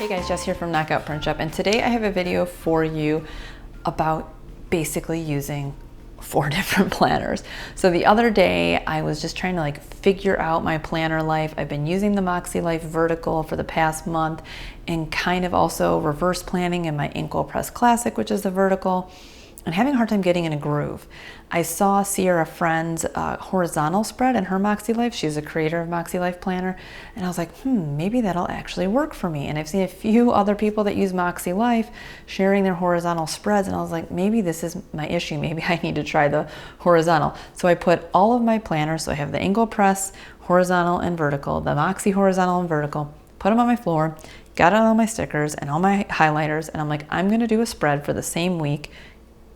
Hey guys, Jess here from Knockout Print Shop, and today I have a video for you about basically using 4 different planners. So the other day I was just trying to figure out my planner life. I've been using the Makse Life Vertical for the past month and kind of also reverse planning in my Inkwell Press Classic, which is the vertical, and having a hard time getting in a groove. I saw Sierra Friend's horizontal spread in her Makse Life. She's a creator of Makse Life Planner. And I was like, maybe that'll actually work for me. And I've seen a few other people that use Makse Life sharing their horizontal spreads. And I was like, maybe this is my issue. Maybe I need to try the horizontal. So I put all of my planners. So I have the Inkwell Press horizontal and vertical, the Makse horizontal and vertical, put them on my floor, got out all my stickers and all my highlighters. And I'm like, I'm going to do a spread for the same week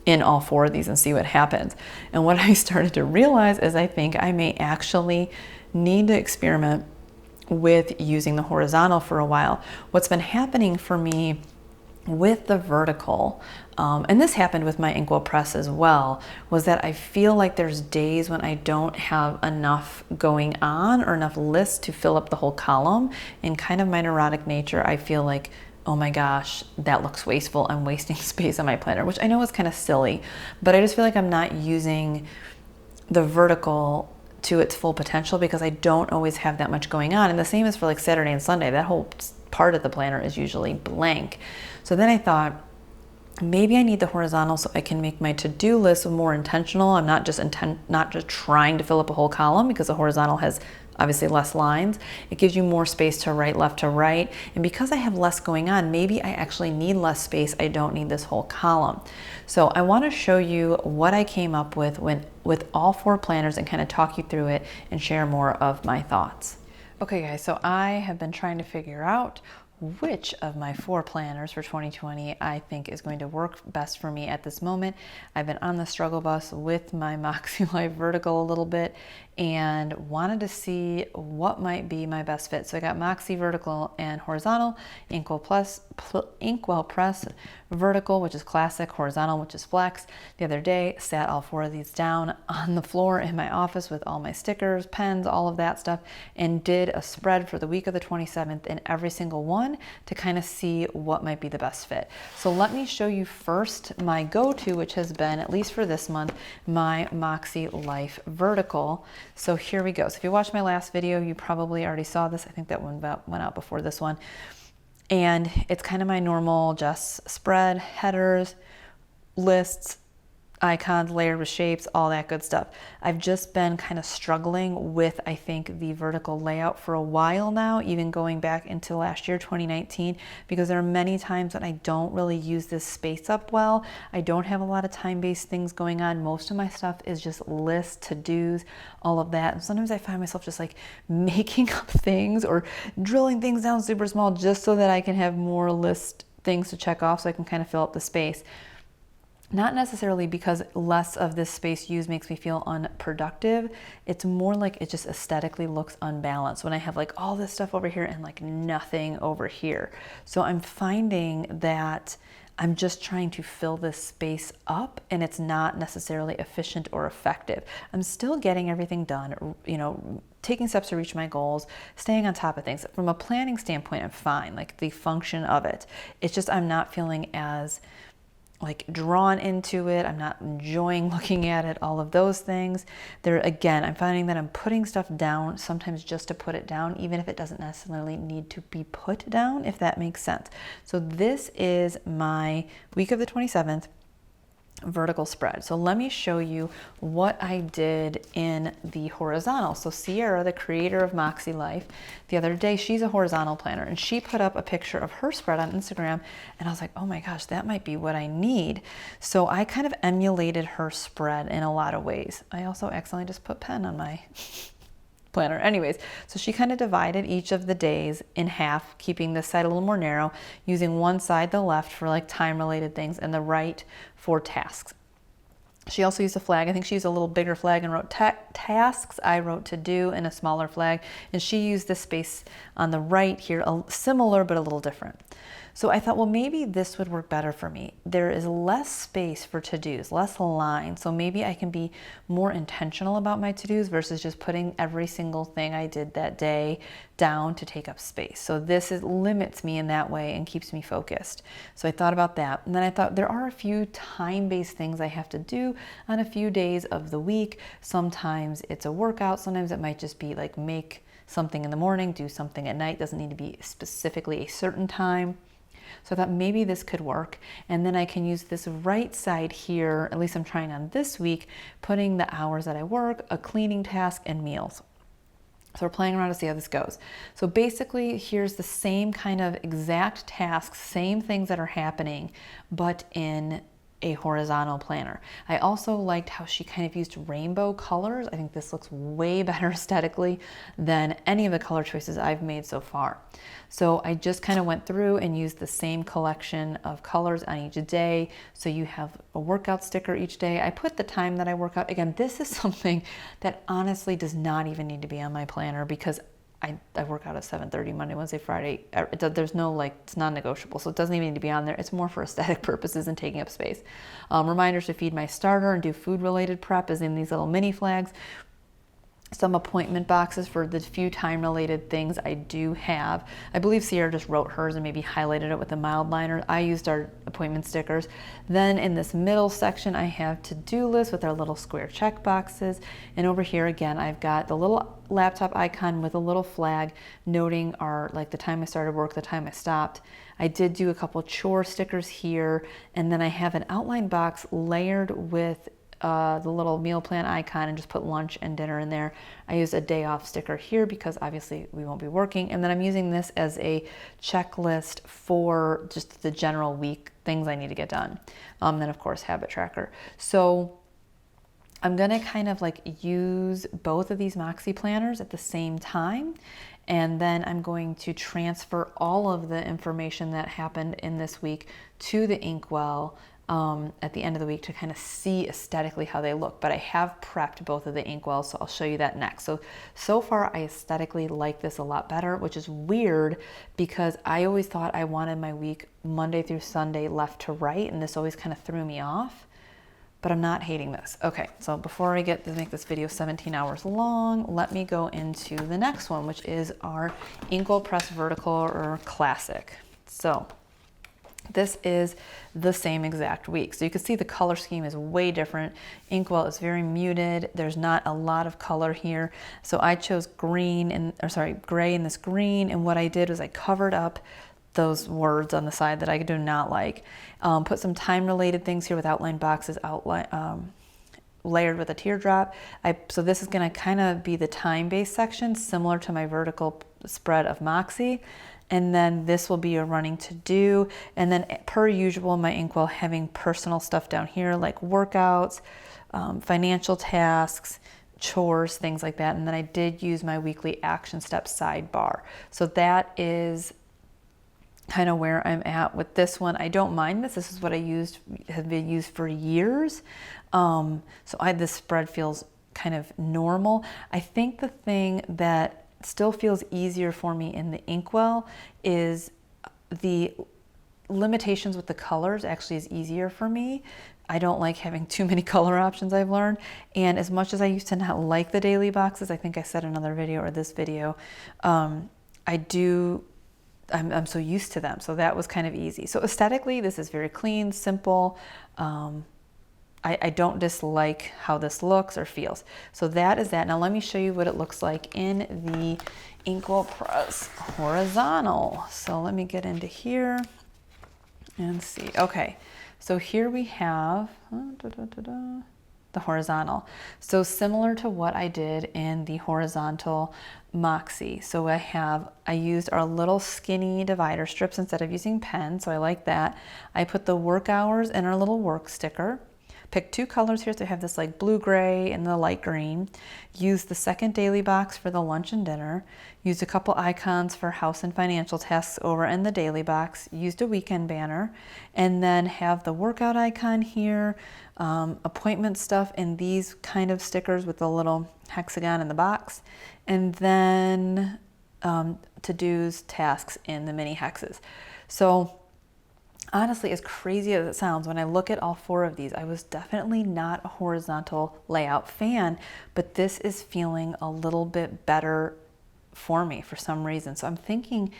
in all 4 of these and see what happens. And what I started to realize is I think I may actually need to experiment with using the horizontal for a while. What's been happening for me with the vertical, and this happened with my Inkwell Press as well, was that I feel like there's days when I don't have enough going on or enough lists to fill up the whole column. And kind of my neurotic nature, I feel like, oh my gosh, that looks wasteful. I'm wasting space on my planner, which I know is kind of silly, but I just feel like I'm not using the vertical to its full potential because I don't always have that much going on. And the same is for Saturday and Sunday. That whole part of the planner is usually blank. So then I thought, maybe I need the horizontal so I can make my to-do list more intentional. I'm not just trying to fill up a whole column, because the horizontal has obviously less lines. It gives you more space to write left to right. And because I have less going on, maybe I actually need less space. I don't need this whole column. So I want to show you what I came up with with all 4 planners and kind of talk you through it and share more of my thoughts. Okay guys, so I have been trying to figure out which of my 4 planners for 2020 I think is going to work best for me at this moment. I've been on the struggle bus with my Makse Life Vertical a little bit and wanted to see what might be my best fit. So I got Makse Vertical and Horizontal, Inkwell Press Vertical, which is Classic, Horizontal, which is Flex. The other day, sat all 4 of these down on the floor in my office with all my stickers, pens, all of that stuff, and did a spread for the week of the 27th in every single one to kind of see what might be the best fit. So let me show you first my go-to, which has been, at least for this month, my Makse Life Vertical. So here we go. So if you watched my last video, you probably already saw this. I think that one went out before this one. And it's kind of my normal just spread, headers, lists, icons, layered with shapes, all that good stuff. I've just been kind of struggling with, I think, the vertical layout for a while now, even going back into last year, 2019, because there are many times when I don't really use this space up well. I don't have a lot of time-based things going on. Most of my stuff is just lists, to-dos, all of that. And sometimes I find myself just making up things or drilling things down super small just so that I can have more list things to check off so I can kind of fill up the space. Not necessarily because less of this space used makes me feel unproductive. It's more like it just aesthetically looks unbalanced when I have all this stuff over here and nothing over here. So I'm finding that I'm just trying to fill this space up and it's not necessarily efficient or effective. I'm still getting everything done, taking steps to reach my goals, staying on top of things. From a planning standpoint, I'm fine, the function of it. It's just I'm not feeling as drawn into it. I'm not enjoying looking at it, all of those things. Again, I'm finding that I'm putting stuff down sometimes just to put it down, even if it doesn't necessarily need to be put down, if that makes sense. So this is my week of the 27th vertical spread. So let me show you what I did in the horizontal. So Sierra, the creator of Makse Life, the other day, she's a horizontal planner and she put up a picture of her spread on Instagram and I was like, oh my gosh, that might be what I need. So I kind of emulated her spread in a lot of ways. I also accidentally just put pen on my planner. Anyways, so she kind of divided each of the days in half, keeping this side a little more narrow, using one side, the left, for time-related things and the right for tasks. She also used a flag. I think she used a little bigger flag and wrote tasks. I wrote to do in a smaller flag. And she used this space on the right here, similar but a little different. So I thought, well, maybe this would work better for me. There is less space for to-dos, less lines. So maybe I can be more intentional about my to-dos versus just putting every single thing I did that day down to take up space. So this limits me in that way and keeps me focused. So I thought about that. And then I thought there are a few time-based things I have to do on a few days of the week. Sometimes it's a workout. Sometimes it might just be like make something in the morning, do something at night. Doesn't need to be specifically a certain time. So I thought maybe this could work. And then I can use this right side here, at least I'm trying on this week, putting the hours that I work, a cleaning task, and meals. So we're playing around to see how this goes. So basically, here's the same kind of exact tasks, same things that are happening, but in a horizontal planner. I also liked how she kind of used rainbow colors. I think this looks way better aesthetically than any of the color choices I've made so far. So I just kind of went through and used the same collection of colors on each day. So you have a workout sticker each day. I put the time that I work out. Again, this is something that honestly does not even need to be on my planner because I work out at 7:30 Monday, Wednesday, Friday. There's no like, it's non-negotiable. So it doesn't even need to be on there. It's more for aesthetic purposes and taking up space. Reminders to feed my starter and do food related prep is in these little mini flags. Some appointment boxes for the few time related things I do have. I believe Sierra just wrote hers and maybe highlighted it with a mild liner. I used our appointment stickers. Then in this middle section, I have to-do lists with our little square check boxes. And over here again, I've got the little laptop icon with a little flag noting like the time I started work, the time I stopped. I did do a couple chore stickers here. And then I have an outline box layered with the little meal plan icon and just put lunch and dinner in there. I used a day off sticker here because obviously we won't be working. And then I'm using this as a checklist for just the general week things I need to get done. Then of course habit tracker. So I'm gonna kind of like use both of these Makse planners at the same time. And then I'm going to transfer all of the information that happened in this week to the Inkwell at the end of the week to kind of see aesthetically how they look. But I have prepped both of the Inkwells, so I'll show you that next. So far I aesthetically like this a lot better, which is weird because I always thought I wanted my week Monday through Sunday left to right, and this always kind of threw me off. But I'm not hating this. Okay, so before I get to make this video 17 hours long, let me go into the next one, which is our Inkwell Press Vertical or Classic. So this is the same exact week. So you can see the color scheme is way different. Inkwell is very muted. There's not a lot of color here. So I chose gray in this green. And what I did was I covered up those words on the side that I do not like. Put some time related things here with outline boxes, layered with a teardrop. So this is gonna kind of be the time-based section, similar to my vertical spread of Makse. And then this will be a running to do. And then per usual, my Inkwell having personal stuff down here like workouts, financial tasks, chores, things like that. And then I did use my weekly action steps sidebar. So that is kind of where I'm at with this one. I don't mind this. This is what have been used for years. So this spread feels kind of normal. I think the thing that still feels easier for me in the Inkwell is the limitations with the colors actually is easier for me. I don't like having too many color options, I've learned. And as much as I used to not like the daily boxes, I think I said in another video or this video, I'm so used to them. So that was kind of easy. So aesthetically, this is very clean, simple. I don't dislike how this looks or feels. So that is that. Now let me show you what it looks like in the Inkwell Press horizontal. So let me get into here and see. Okay, so here we have the horizontal. So similar to what I did in the horizontal Makse. So I used our little skinny divider strips instead of using pens. So I like that. I put the work hours in our little work sticker. Pick two colors here, so I have this like blue gray and the light green. Use the second daily box for the lunch and dinner. Used a couple icons for house and financial tasks over in the daily box. Used a weekend banner. And then have the workout icon here, appointment stuff in these kind of stickers with the little hexagon in the box. And then to-dos, tasks in the mini hexes. So honestly, as crazy as it sounds, when I look at all 4 of these, I was definitely not a horizontal layout fan, but this is feeling a little bit better for me for some reason. So I'm thinking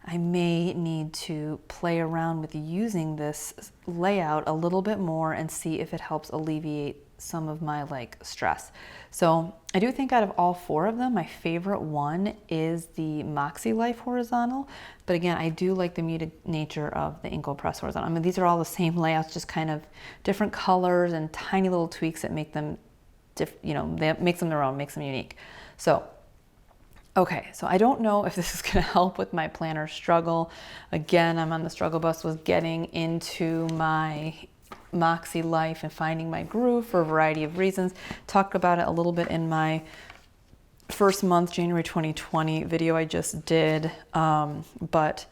I may need to play around with using this layout a little bit more and see if it helps alleviate some of my like stress. So I do think out of all 4 of them, my favorite one is the Makse Life horizontal. But again, I do like the muted nature of the Inkwell Press horizontal. I mean, these are all the same layouts, just kind of different colors and tiny little tweaks that make them, that makes them their own, makes them unique. So okay, so I don't know if this is going to help with my planner struggle. Again, I'm on the struggle bus with getting into my Makse Life and finding my groove for a variety of reasons. Talked about it a little bit in my first month, January 2020 video I just did. But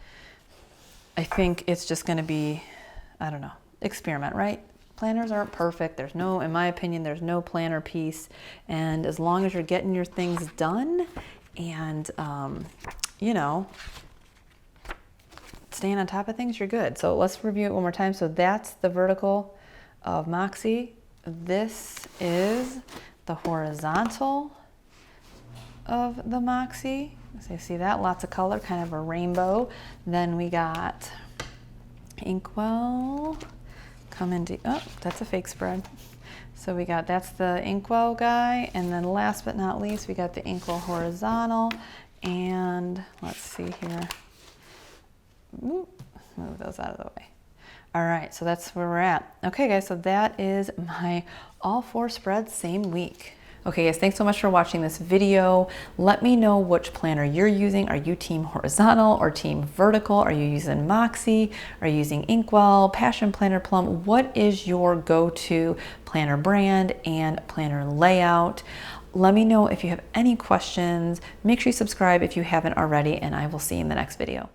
I think it's just going to be, I don't know, experiment, right? Planners aren't perfect. There's no, in my opinion, there's no planner piece. And as long as you're getting your things done and, staying on top of things, you're good. So let's review it one more time. So that's the vertical of Makse. This is the horizontal of the Makse. So you see that, lots of color, kind of a rainbow. Then we got Inkwell coming to, oh, that's a fake spread. So we got, that's the Inkwell guy. And then last but not least, we got the Inkwell horizontal. And let's see here. Ooh, move those out of the way. All right, so that's where we're at. Okay guys, so that is my all 4 spreads same week. Okay guys, thanks so much for watching this video. Let me know which planner you're using. Are you team horizontal or team vertical? Are you using Makse? Are you using Inkwell, Passion Planner, Plum? What is your go-to planner brand and planner layout? Let me know if you have any questions. Make sure you subscribe if you haven't already, and I will see you in the next video.